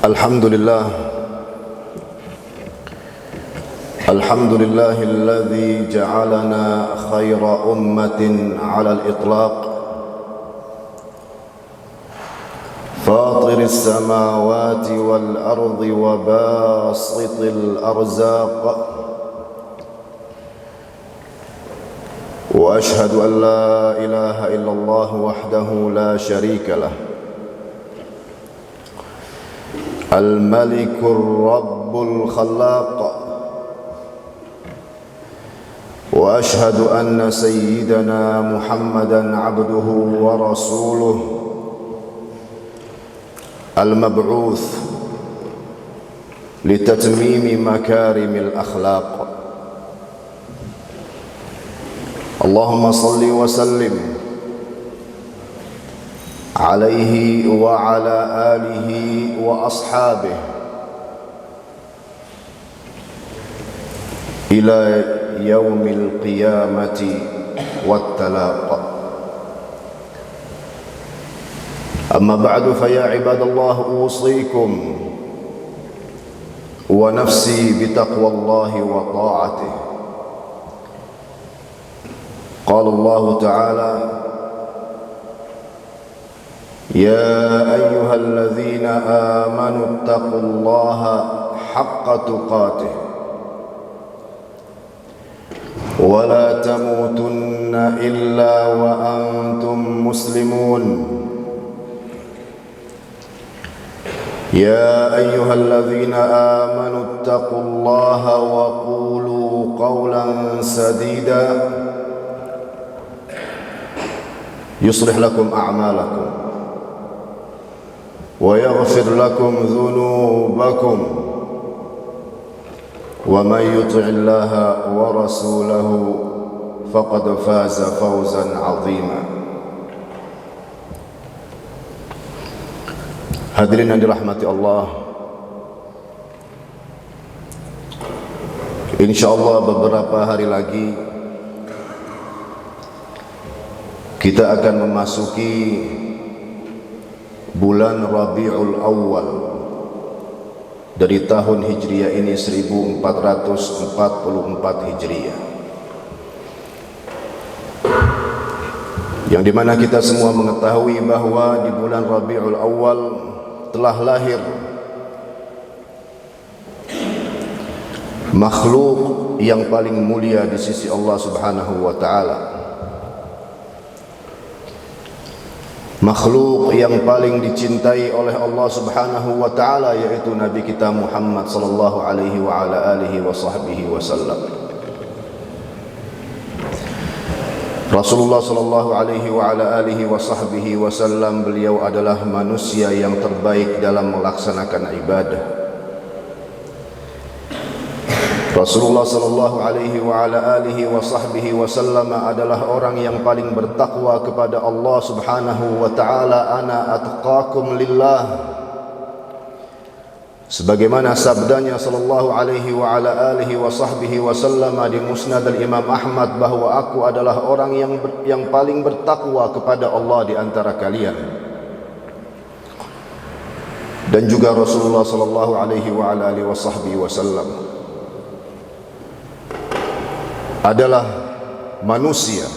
الحمد لله الذي جعلنا خير أمة على الإطلاق فاطر السماوات والأرض وباسط الأرزاق وأشهد أن لا إله إلا الله وحده لا شريك له الملك الرب الخلاق وأشهد أن سيدنا محمدًا عبده ورسوله المبعوث لتتميم مكارم الأخلاق اللهم صل وسلم عليه وعلى آله وأصحابه إلى يوم القيامة والتلاق أما بعد فيا عباد الله أوصيكم ونفسي بتقوى الله وطاعته قال الله تعالى يا أيها الذين آمنوا اتقوا الله حق تقاته ولا تموتن إلا وأنتم مسلمون يا أيها الذين آمنوا اتقوا الله وقولوا قولا سديدا يصلح لكم أعمالكم ويغفر لكم ذنوبكم ومن يطع الله ورسوله فقد فاز فوزا عظيما. Hadirin yang dirahmati Allah, insyaallah beberapa hari lagi kita akan memasuki bulan Rabiul Awal dari tahun Hijriah ini 1444 Hijriah, yang dimana kita semua mengetahui bahwa di bulan Rabiul Awal telah lahir makhluk yang paling mulia di sisi Allah Subhanahu wa taala, makhluk yang paling dicintai oleh Allah Subhanahu wa taala, yaitu Nabi kita Muhammad sallallahu alaihi wa ala alihi wa sahbihi wasallam. Rasulullah sallallahu alaihi wa ala alihi wa sahbihi wasallam, beliau adalah manusia yang terbaik dalam melaksanakan ibadah. Rasulullah sallallahu alaihi wa ala alihi wa sahbihi wasallam adalah orang yang paling bertakwa kepada Allah Subhanahu wa taala, ana atqakum lillah, sebagaimana sabdanya sallallahu alaihi wa ala alihi wa sahbihi wasallam di Musnad al-Imam Ahmad, bahwa aku adalah orang yang paling bertakwa kepada Allah di antara kalian. Dan juga Rasulullah sallallahu alaihi wa ala alihi wa sahbihi wasallam adalah manusia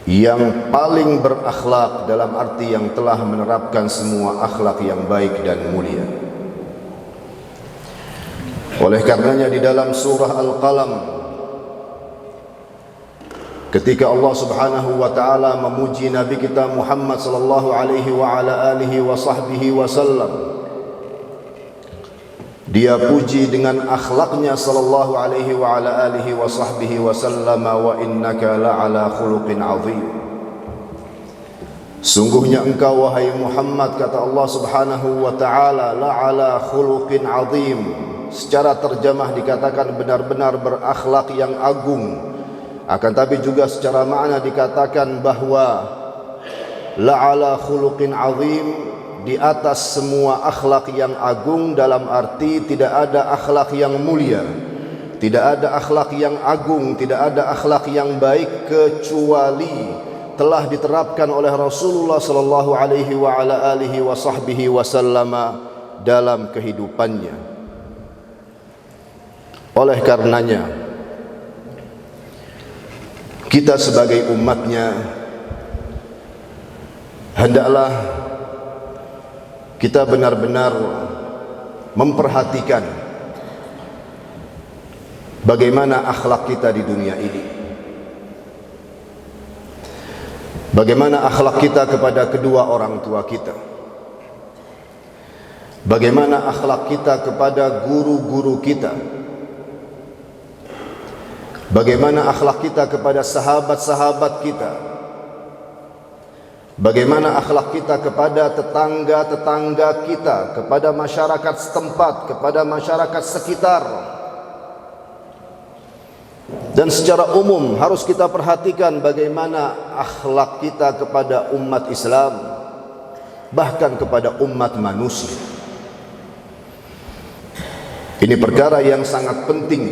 yang paling berakhlak, dalam arti yang telah menerapkan semua akhlak yang baik dan mulia. Oleh karenanya di dalam surah Al-Qalam, ketika Allah Subhanahu wa taala memuji Nabi kita Muhammad sallallahu alaihi wa ala alihi wa sahbihi wasallam, Dia puji dengan akhlaknya sallallahu alaihi wa ala alihi wa sahbihi wasallam, wa innaka la'ala khuluqin azim. Sungguhnya engkau wahai Muhammad, kata Allah Subhanahu wa taala, la'ala khuluqin azim. Secara terjemah dikatakan benar-benar berakhlak yang agung. Akan tapi juga secara makna dikatakan bahwa la'ala khuluqin azim, di atas semua akhlak yang agung, dalam arti tidak ada akhlak yang mulia, tidak ada akhlak yang agung, tidak ada akhlak yang baik kecuali telah diterapkan oleh Rasulullah sallallahu alaihi wa ala alihi wa sahbihi wasallam dalam kehidupannya. Oleh karenanya, kita sebagai umatnya hendaklah kita benar-benar memperhatikan bagaimana akhlak kita di dunia ini, bagaimana akhlak kita kepada kedua orang tua kita, bagaimana akhlak kita kepada guru-guru kita, bagaimana akhlak kita kepada sahabat-sahabat kita, bagaimana akhlak kita kepada tetangga-tetangga kita, kepada masyarakat setempat, kepada masyarakat sekitar. Dan secara umum harus kita perhatikan bagaimana akhlak kita kepada umat Islam, bahkan kepada umat manusia. Ini perkara yang sangat penting,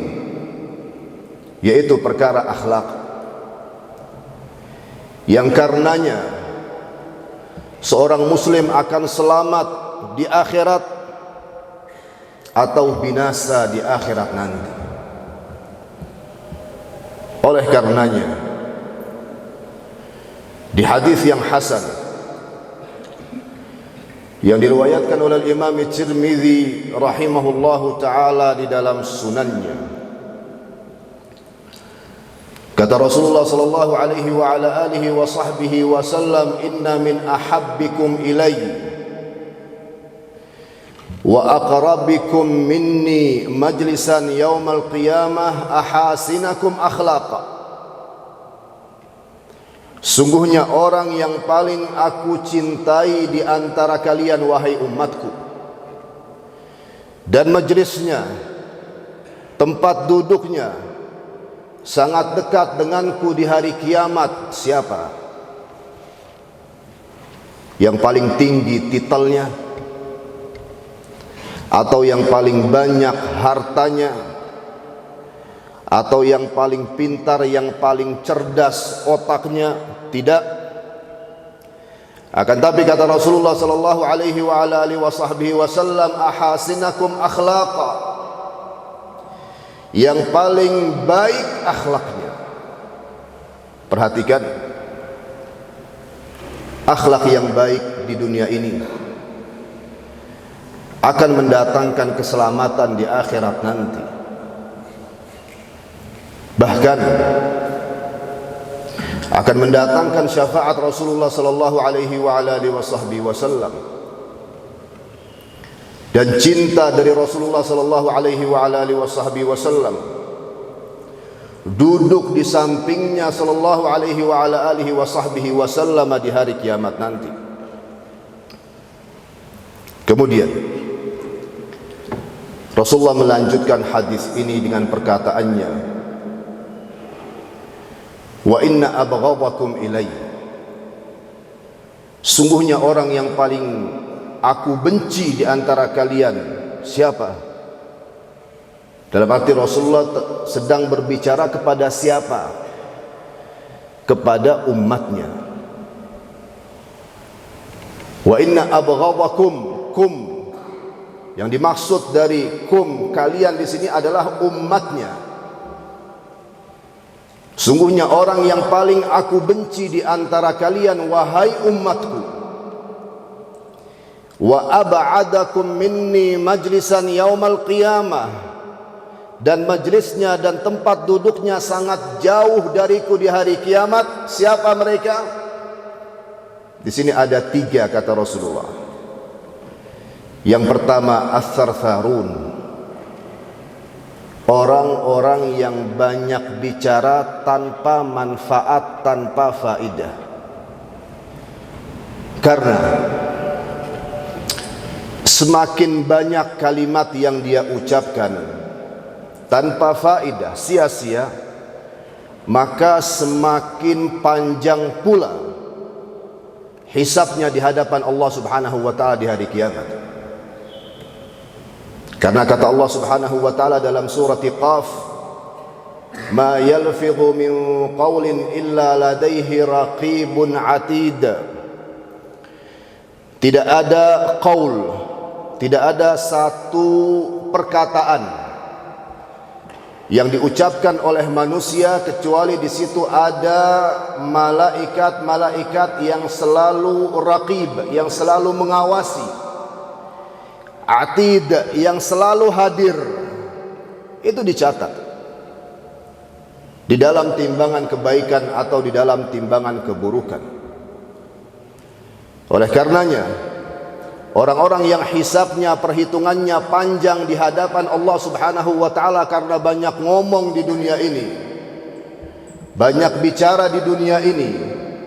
yaitu perkara akhlak, yang karenanya seorang muslim akan selamat di akhirat atau binasa di akhirat nanti. Oleh karenanya, di hadis yang hasan yang diriwayatkan oleh Imam Tirmidzi rahimahullahu taala di dalam sunannya, kata Rasulullah sallallahu alaihi wa ala alihi wa sahbihi wasallam, inna min ahabbikum ilayya wa aqrabikum minni majlisan yaumal qiyamah ahasinakum akhlaqa. Sungguhnya orang yang paling aku cintai di antara kalian wahai umatku, dan majlisnya, tempat duduknya sangat dekat denganku di hari kiamat, siapa? Yang paling tinggi titelnya, atau yang paling banyak hartanya, atau yang paling pintar, yang paling cerdas otaknya? Tidak. Akan tapi kata Rasulullah sallallahu alaihi wa ala alihi wasallam, ahasinakum akhlaqa, yang paling baik akhlaknya. Perhatikan, akhlak yang baik di dunia ini akan mendatangkan keselamatan di akhirat nanti. Bahkan akan mendatangkan syafaat Rasulullah sallallahu alaihi wa alihi wasallam, dan cinta dari Rasulullah sallallahu alaihi wa alihi wasallam duduk di sampingnya sallallahu alaihi wa alihi wasallam di hari kiamat nanti. Kemudian Rasulullah melanjutkan hadis ini dengan perkataannya, wa inna abghadakum ilayya, sungguhnya orang yang paling aku benci di antara kalian, siapa? Dalam arti Rasulullah sedang berbicara kepada siapa? Kepada umatnya. Wa inna abghadakum, kum, yang dimaksud dari kum, kalian di sini adalah umatnya. Sungguhnya orang yang paling aku benci di antara kalian wahai umatku, wa ab'adakum minni majlisan yaumal qiyamah, dan majlisnya dan tempat duduknya sangat jauh dariku di hari kiamat. Siapa mereka? Di sini ada 3 kata Rasulullah. Yang pertama, as-sarfarun, orang-orang yang banyak bicara tanpa manfaat, tanpa faidah. Karena semakin banyak kalimat yang dia ucapkan tanpa faidah, sia-sia, maka semakin panjang pula hisabnya di hadapan Allah Subhanahu wa taala di hari kiamat. Karena kata Allah Subhanahu wa taala dalam surah Qaf, ma yalfidhu min qawlin illa ladaihi raqibun atid. Tidak ada qaul, tidak ada satu perkataan yang diucapkan oleh manusia kecuali di situ ada malaikat-malaikat yang selalu raqib, yang selalu mengawasi, atid, yang selalu hadir. Itu dicatat di dalam timbangan kebaikan atau di dalam timbangan keburukan. Oleh karenanya, orang-orang yang hisabnya, perhitungannya panjang di hadapan Allah Subhanahu wa taala karena banyak ngomong di dunia ini, banyak bicara di dunia ini,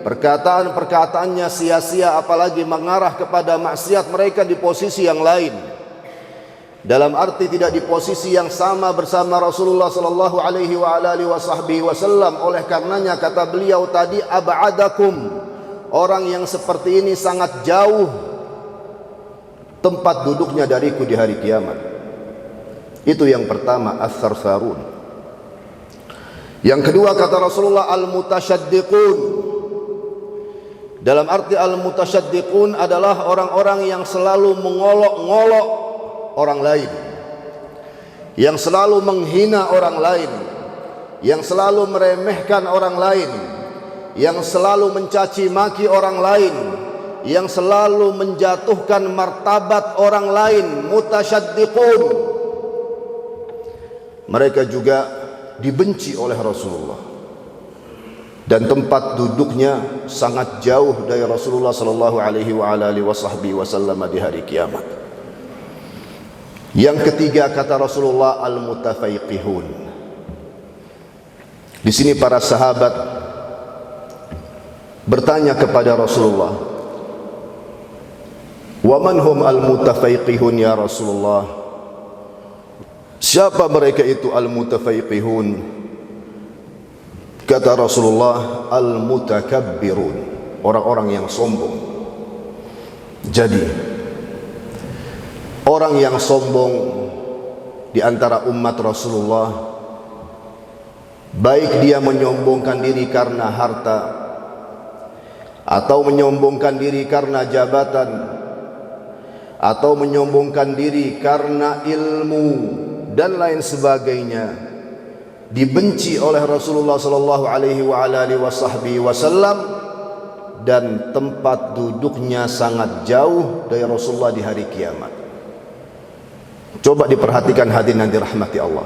perkataan-perkataannya sia-sia apalagi mengarah kepada maksiat, mereka di posisi yang lain. Dalam arti tidak di posisi yang sama bersama Rasulullah sallallahu alaihi wa alihi wasallam. Oleh karenanya kata beliau tadi, ab'adakum, orang yang seperti ini sangat jauh tempat duduknya dariku di hari kiamat. Itu yang pertama, as-sarsarun. Yang kedua kata Rasulullah, al-mutasyaddiqun. Dalam arti al-mutasyaddiqun adalah orang-orang yang selalu mengolok-ngolok orang lain, yang selalu menghina orang lain, yang selalu meremehkan orang lain, yang selalu mencaci maki orang lain, yang selalu menjatuhkan martabat orang lain, mutasyaddiqun. Mereka juga dibenci oleh Rasulullah dan tempat duduknya sangat jauh dari Rasulullah sallallahu alaihi wasallam di hari kiamat. Yang ketiga kata Rasulullah, al-mutafaiqihun. Di sini para sahabat bertanya kepada Rasulullah, wa man hum al-mutafaiqihun ya Rasulullah? Siapa mereka itu al-mutafaiqihun? Kata Rasulullah, al-mutakabbirun, orang-orang yang sombong. Jadi orang yang sombong di antara umat Rasulullah, baik dia menyombongkan diri karena harta atau menyombongkan diri karena jabatan atau menyombongkan diri karena ilmu dan lain sebagainya, dibenci oleh Rasulullah sallallahu alaihi wasallam dan tempat duduknya sangat jauh dari Rasulullah di hari kiamat. Coba diperhatikan hadirin yang dirahmati Allah.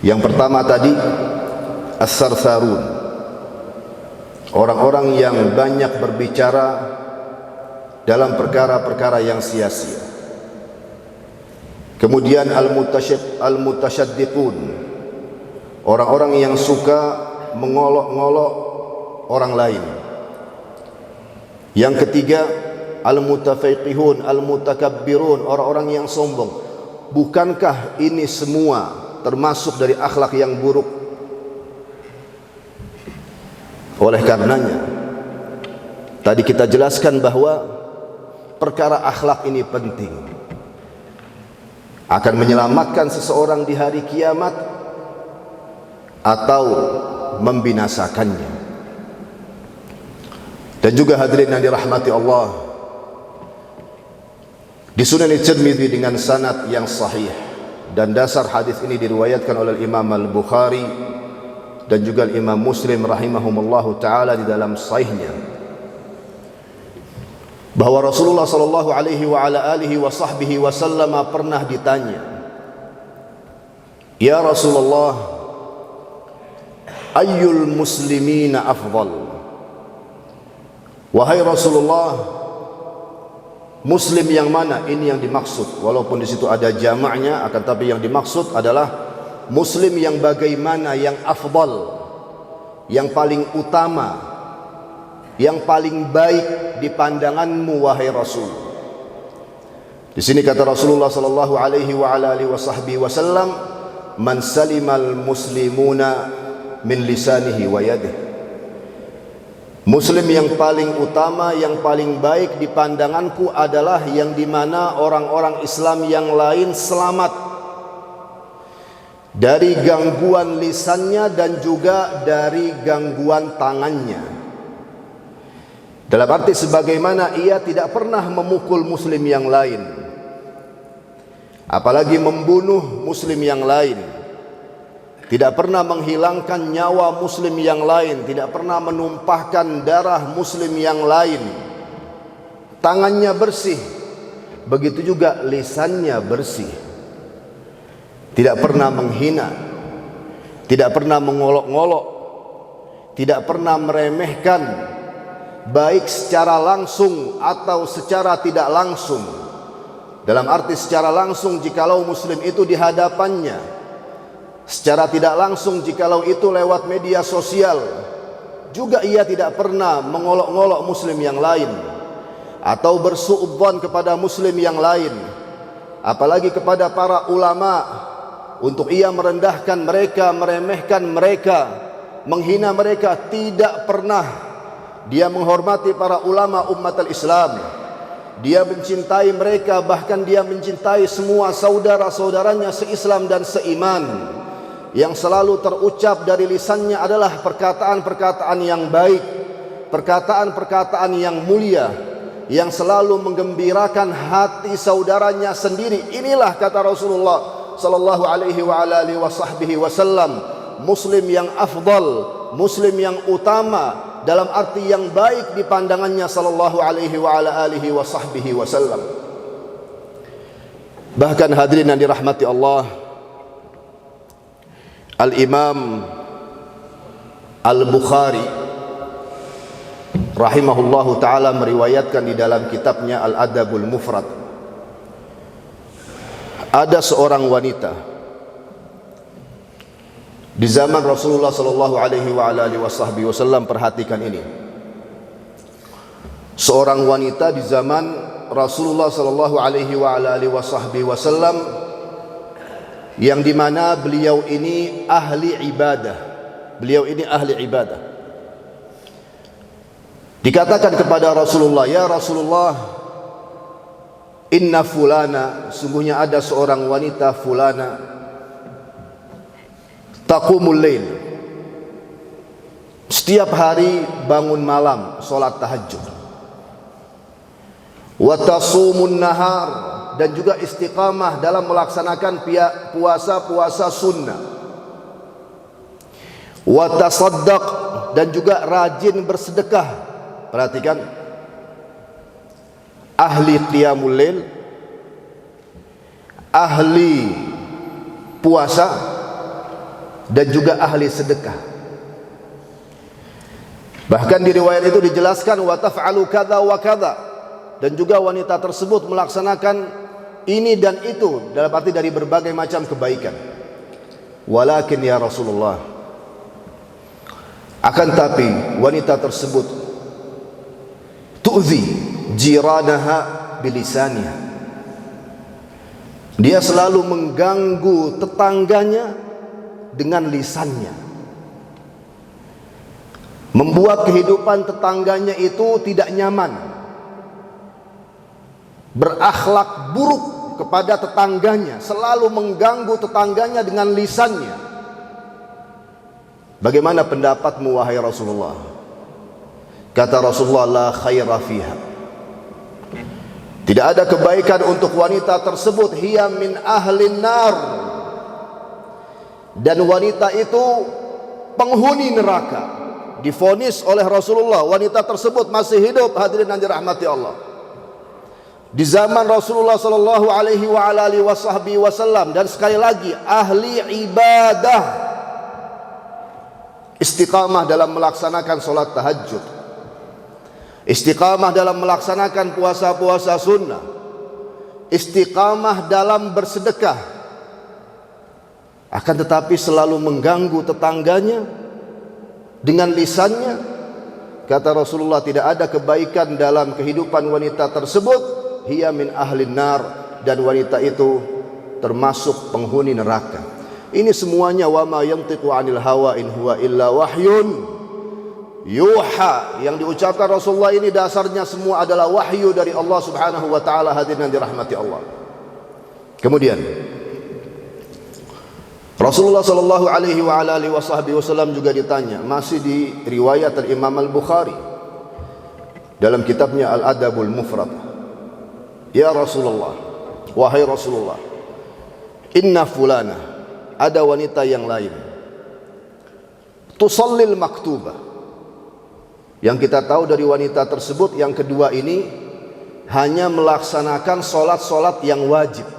Yang pertama tadi, as-sarsarun, orang-orang yang banyak berbicara dalam perkara-perkara yang sia-sia. Kemudian al-mutasyaddiqun, orang-orang yang suka mengolok-ngolok orang lain. Yang ketiga, al-mutafaiqihun, al-mutakabbirun, orang-orang yang sombong. Bukankah ini semua termasuk dari akhlak yang buruk? Oleh karenanya tadi kita jelaskan bahwa perkara akhlak ini penting, akan menyelamatkan seseorang di hari kiamat atau membinasakannya. Dan juga hadirin yang dirahmati Allah, di Sunan Tirmidzi dengan sanad yang sahih, dan dasar hadis ini diriwayatkan oleh Imam Al-Bukhari dan juga Imam Muslim rahimahumullahu taala di dalam sahihnya, bahwa Rasulullah sallallahu alaihi wasallam pernah ditanya, "Ya Rasulullah, ayyul muslimina afdal?" Wahai Rasulullah, Muslim yang mana? Ini yang dimaksud, walaupun di situ ada jamaknya, akan tapi yang dimaksud adalah Muslim yang bagaimana, yang afdal, yang paling utama, yang paling baik di pandanganmu wahai Rasul. Di sini kata Rasulullah sallallahu alaihi wasallam, "Man salimal muslimuna min lisanihi wa yadihi." Muslim yang paling utama, yang paling baik di pandanganku adalah yang dimana orang-orang Islam yang lain selamat dari gangguan lisannya dan juga dari gangguan tangannya. Dalam arti sebagaimana ia tidak pernah memukul muslim yang lain, apalagi membunuh muslim yang lain, tidak pernah menghilangkan nyawa muslim yang lain, tidak pernah menumpahkan darah muslim yang lain. Tangannya bersih, begitu juga lisannya bersih. Tidak pernah menghina, tidak pernah mengolok-ngolok, tidak pernah meremehkan, baik secara langsung atau secara tidak langsung. Dalam arti secara langsung jikalau muslim itu di hadapannya, secara tidak langsung jikalau itu lewat media sosial. Juga ia tidak pernah mengolok-ngolok muslim yang lain atau bersuudzon kepada muslim yang lain, apalagi kepada para ulama, untuk ia merendahkan mereka, meremehkan mereka, menghina mereka. Tidak pernah. Dia menghormati para ulama umat al-Islam, dia mencintai mereka, bahkan dia mencintai semua saudara-saudaranya seislam dan seiman. Yang selalu terucap dari lisannya adalah perkataan-perkataan yang baik, perkataan-perkataan yang mulia, yang selalu menggembirakan hati saudaranya sendiri. Inilah kata Rasulullah sallallahu alaihi wa ala alihi wasallam, muslim yang afdal, muslim yang utama, dalam arti yang baik di pandangannya sallallahu alaihi wa ala alihi wasallam. Bahkan hadirin yang dirahmati Allah, Al-Imam Al-Bukhari rahimahullahu ta'ala meriwayatkan di dalam kitabnya Al-Adabul Mufrad, ada seorang wanita di zaman Rasulullah sallallahu alaihi wa alihi wasallam. Perhatikan ini, seorang wanita di zaman Rasulullah sallallahu alaihi wa alihi wasallam, yang dimana beliau ini ahli ibadah. Beliau ini ahli ibadah. Dikatakan kepada Rasulullah, ya Rasulullah, inna fulana, sungguhnya ada seorang wanita fulana, taqumul lail, setiap hari bangun malam salat tahajud, wa tasumun nahar, dan juga istiqamah dalam melaksanakan puasa-puasa sunnah, wa tasaddaq, dan juga rajin bersedekah. Perhatikan, ahli qiyamul lail, ahli puasa, dan juga ahli sedekah. Bahkan di riwayat itu dijelaskan wa taf'alu kadza wa kadza, dan juga wanita tersebut melaksanakan ini dan itu, dalam arti dari berbagai macam kebaikan. Walakin ya Rasulullah, akan tapi wanita tersebut tu'zi jiranaha bilisaniha, dia selalu mengganggu tetangganya dengan lisannya, membuat kehidupan tetangganya itu tidak nyaman, berakhlak buruk kepada tetangganya, selalu mengganggu tetangganya dengan lisannya. Bagaimana pendapatmu wahai Rasulullah? Kata Rasulullah, la khaira fiha, tidak ada kebaikan untuk wanita tersebut. Hiya min ahlin nar, dan wanita itu penghuni neraka. Divonis oleh Rasulullah, wanita tersebut masih hidup, hadirin yang dirahmati Allah, di zaman Rasulullah sallallahu alaihi wa alihi wasallam. Dan sekali lagi, ahli ibadah, istiqamah dalam melaksanakan salat tahajud, istiqamah dalam melaksanakan puasa-puasa sunnah, istiqamah dalam bersedekah. Akan tetapi selalu mengganggu tetangganya dengan lisannya. Kata Rasulullah, tidak ada kebaikan dalam kehidupan wanita tersebut. Hiya min ahlin nar, dan wanita itu termasuk penghuni neraka. Ini semuanya wa ma yantiqu 'anil hawa in huwa illa wahyun yuha, yang diucapkan Rasulullah ini dasarnya semua adalah wahyu dari Allah Subhanahu wa taala, hadirin yang dirahmati Allah. Kemudian Rasulullah sallallahu alaihi wasallam juga ditanya, masih di riwayat Imam Al-Bukhari dalam kitabnya Al-Adabul Mufrad. Ya Rasulullah, wahai Rasulullah, inna fulana, ada wanita yang lain, tusallil maktubah. Yang kita tahu dari wanita tersebut, yang kedua ini hanya melaksanakan solat-solat yang wajib.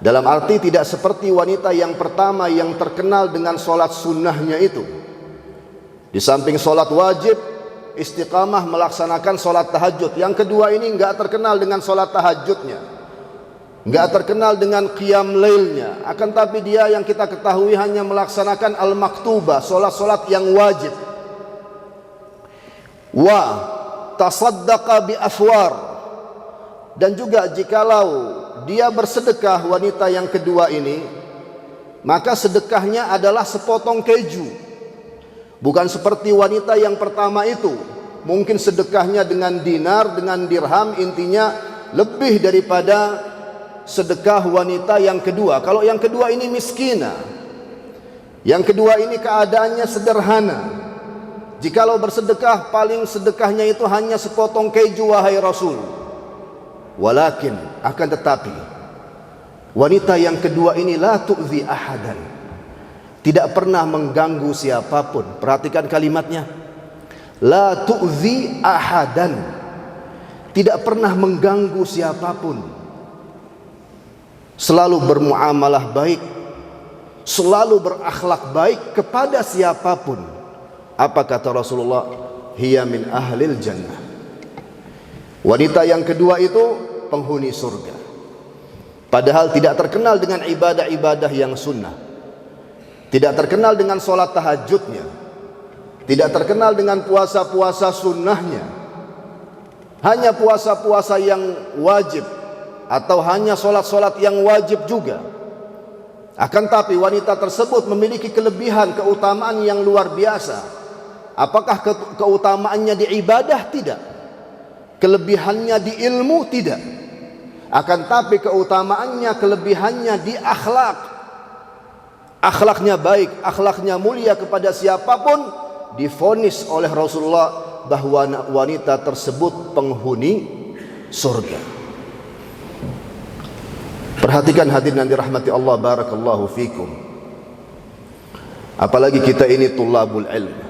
Dalam arti tidak seperti wanita yang pertama yang terkenal dengan solat sunnahnya itu. Di samping solat wajib, istiqamah melaksanakan solat tahajud. Yang kedua ini enggak terkenal dengan solat tahajudnya, enggak terkenal dengan qiyam lailnya. Akan tapi dia yang kita ketahui hanya melaksanakan al-maktubah, solat-solat yang wajib. Wa tasaddaqa bi afwar, dan juga jikalau dia bersedekah, wanita yang kedua ini, maka sedekahnya adalah sepotong keju. Bukan seperti wanita yang pertama itu, mungkin sedekahnya dengan dinar, dengan dirham, intinya lebih daripada sedekah wanita yang kedua. Kalau yang kedua ini miskina, yang kedua ini keadaannya sederhana. Jikalau bersedekah, paling sedekahnya itu hanya sepotong keju, wahai Rasul. Walakin, akan tetapi, wanita yang kedua ini la tu'zi ahadan, tidak pernah mengganggu siapapun. Perhatikan kalimatnya, la tu'zi ahadan, tidak pernah mengganggu siapapun, selalu bermuamalah baik, selalu berakhlak baik kepada siapapun. Apa kata Rasulullah? Hiya min ahlil jannah. Wanita yang kedua itu penghuni surga. Padahal tidak terkenal dengan ibadah-ibadah yang sunnah, tidak terkenal dengan solat tahajudnya, tidak terkenal dengan puasa-puasa sunnahnya, hanya puasa-puasa yang wajib atau hanya solat-solat yang wajib juga. Akan tapi wanita tersebut memiliki kelebihan, keutamaan yang luar biasa. Apakah keutamaannya di ibadah? Tidak. Kelebihannya di ilmu? Tidak. Akan tapi keutamaannya, kelebihannya di akhlak. Akhlaknya baik, akhlaknya mulia kepada siapapun. Divonis oleh Rasulullah bahwa wanita tersebut penghuni surga. Perhatikan hadirin yang dirahmati Allah, barakallahu fikum. Apalagi kita ini tulabul ilm,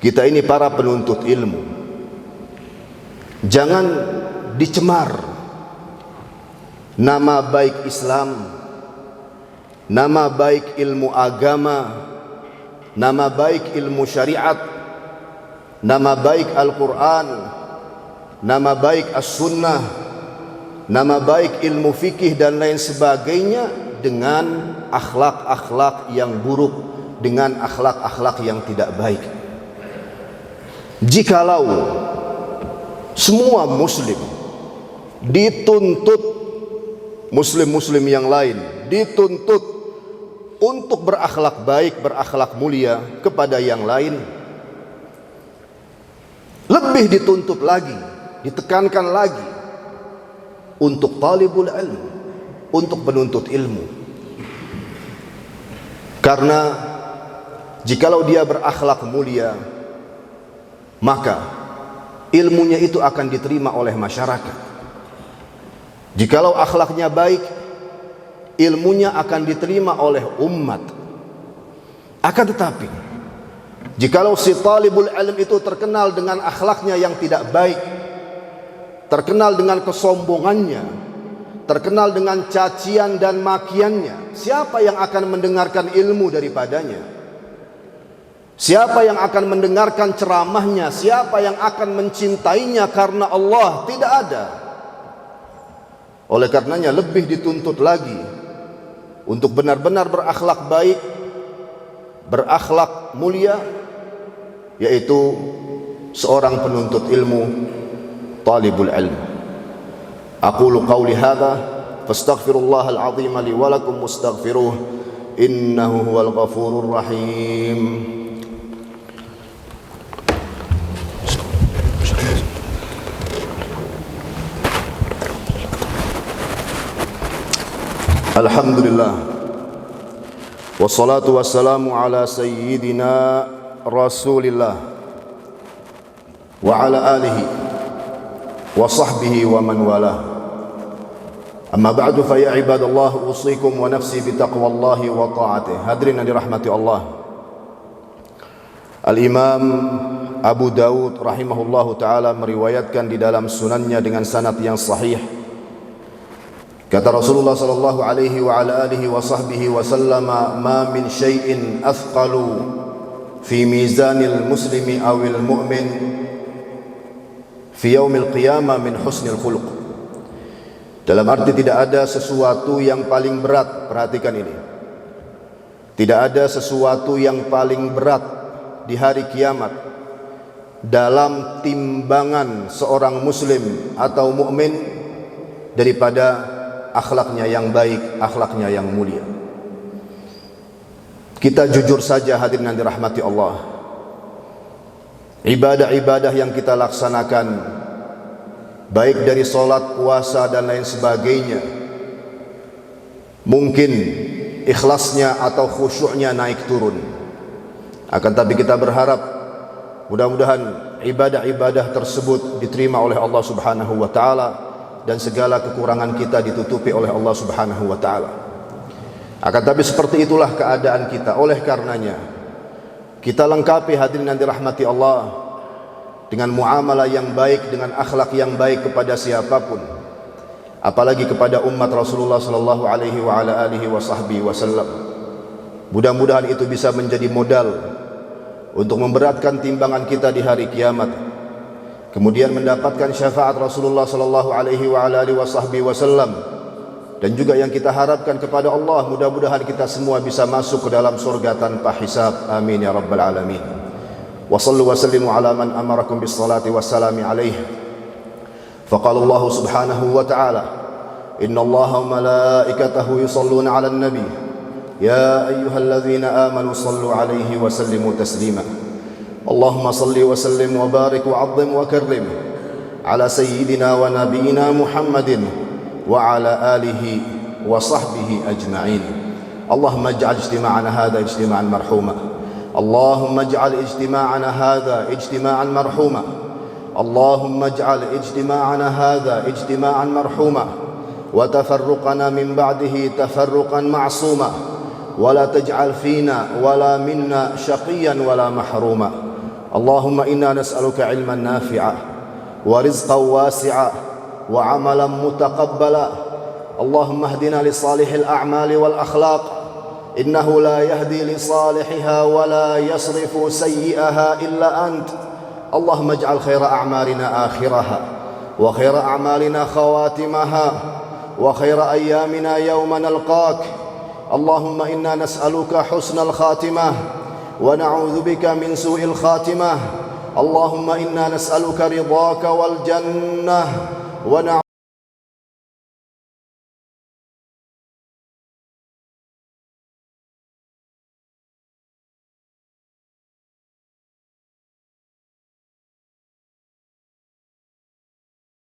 kita ini para penuntut ilmu. Jangan dicemar nama baik Islam, nama baik ilmu agama, nama baik ilmu syariat, nama baik Al-Quran, nama baik As-Sunnah, nama baik ilmu fikih dan lain sebagainya dengan akhlak-akhlak yang buruk, dengan akhlak-akhlak yang tidak baik. Jikalau semua muslim dituntut, muslim-muslim yang lain dituntut untuk berakhlak baik, berakhlak mulia kepada yang lain, lebih dituntut lagi, ditekankan lagi untuk talibul ilm, untuk penuntut ilmu. Karena jikalau dia berakhlak mulia, maka ilmunya itu akan diterima oleh masyarakat. Jikalau akhlaknya baik, ilmunya akan diterima oleh umat. Akan tetapi, jikalau si talibul ilm itu terkenal dengan akhlaknya yang tidak baik, terkenal dengan kesombongannya, terkenal dengan cacian dan makiannya, siapa yang akan mendengarkan ilmu daripadanya? Siapa yang akan mendengarkan ceramahnya? Siapa yang akan mencintainya karena Allah? Tidak ada. Oleh karenanya lebih dituntut lagi untuk benar-benar berakhlak baik, berakhlak mulia, yaitu seorang penuntut ilmu, talibul ilm. Aqulu qawli hadha fastaghfirullahal azim li wa lakum wastaghfiruh innahu huwal ghafurur rahim. Alhamdulillah, Wassalatu wassalamu ala sayyidina Rasulillah wa ala alihi wa sahbihi wa man walah. Amma ba'du, fa ya ibadallah, usikum wa nafsi bi taqwallahi wa ta'atih. Hadirin yang dirahmati Allah, Al-Imam Abu Dawud rahimahullahu ta'ala meriwayatkan di dalam sunannya dengan sanad yang sahih. Kata Rasulullah sallallahu alaihi wa ala alihi wa sahbihi wa sallama, ma min syai'in athqalu fi mizanil muslimi awil mu'min fi yaumil qiyamah min husnil khuluq. Dalam arti tidak ada sesuatu yang paling berat, perhatikan ini, tidak ada sesuatu yang paling berat di hari kiamat dalam timbangan seorang muslim atau mukmin daripada akhlaknya yang baik, akhlaknya yang mulia. Kita jujur saja hadirin yang dirahmati Allah, ibadah-ibadah yang kita laksanakan, baik dari solat, puasa dan lain sebagainya, mungkin ikhlasnya atau khusyuknya naik turun. Akan tapi kita berharap mudah-mudahan ibadah-ibadah tersebut diterima oleh Allah Subhanahu wa taala dan segala kekurangan kita ditutupi oleh Allah Subhanahu wa taala. Akan tapi seperti itulah keadaan kita. Oleh karenanya kita lengkapi hadirin yang dirahmati Allah dengan muamalah yang baik, dengan akhlak yang baik kepada siapapun, apalagi kepada umat Rasulullah sallallahu alaihi wa ala alihi wa sahbihi wasallam. Mudah-mudahan itu bisa menjadi modal untuk memberatkan timbangan kita di hari kiamat, kemudian mendapatkan syafaat Rasulullah sallallahu alaihi wa ala alihi wa sahbihi wasallam. Dan juga yang kita harapkan kepada Allah, mudah-mudahan kita semua bisa masuk ke dalam surga tanpa hisab. Amin ya rabbal alamin. Wa sallu wa sallimu ala man amarakum bis salati wassalami alaihi. Faqala Allah subhanahu wa ta'ala, inna Allaha wa malaikatahu yusalluna ala nabi ya ayyuhalladzina amanu sallu alaihi wa sallimu taslima. Allahumma salli wa sallim wa barik wa azzim wa karrim ala sayyidina wa nabiyina Muhammadin wa ala alihi wa sahbihi ajma'in. Allahumma ij'al ijtima'ana hadha ijtima'an marhuma. Allahumma ij'al ijtima'ana hadha ijtima'an marhuma. Allahumma ij'al ijtima'ana hadha ijtima'an marhuma wa tafarruqana min ba'dihi tafarruqan ma'suma wa la taj'al fina wa la minna shaqiyan wa la mahruma. Allahumma inna nas'aluka ilman nafi'a wa rizqan wasi'a wa amalan mutaqabbala. Allahumma hdina li salihil a'mali wal akhlaq, innahu la yahdi li salihiha wa la yasrifu sayyi'aha illa ant. Allahumma ij'al khaira a'malina akhiraha wa khaira a'malina khawatimaha wa khaira ayyamina yawma nalqak. Allahumma inna nas'aluka husnal khatimah wa na'udzu bika min su'il khatimah. Allahumma inna nas'aluka ridhaka wal jannah wa